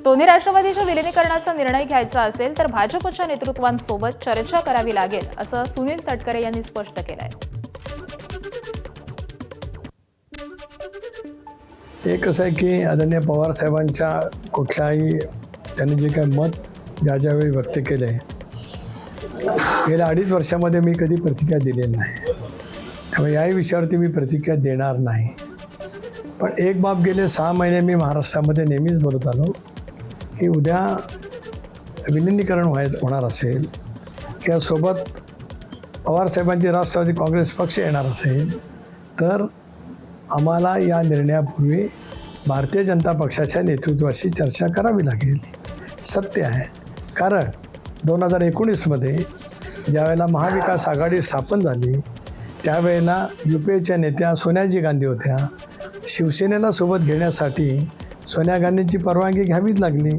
दोन्ही राष्ट्रवादीच्या विलिनीकरणाचा निर्णय घ्यायचा असेल तर भाजपच्या नेतृत्वांसोबत चर्चा करावी लागेल, असं सुनील तटकरे यांनी स्पष्ट केलंय. एक असं आहे की आदरणीय पवार साहेबांच्या कुठल्याही त्यांनी जे काही मत ज्यावेळी व्यक्त केले, गेल्या 2.5 वर्षामध्ये मी कधी प्रतिक्रिया दिलेली नाही. त्यामुळे याही विषयावरती मी प्रतिक्रिया देणार नाही. पण एक बाब गेले 6 महिने मी महाराष्ट्रामध्ये नेहमीच बोलत आलो की उद्या विलिनीकरण होणार असेल किंवा सोबत पवारसाहेबांची राष्ट्रवादी काँग्रेस पक्ष येणार असेल तर आम्हाला या निर्णयापूर्वी भारतीय जनता पक्षाच्या नेतृत्वाशी चर्चा करावी लागेल. सत्य आहे. कारण 2019मध्ये ज्यावेळेला महाविकास आघाडी स्थापन झाली त्यावेळेला UPAच्या नेत्या सोनियाजी गांधी होत्या. शिवसेनेला सोबत घेण्यासाठी सोनिया गांधींची परवानगी घ्यावीच लागली.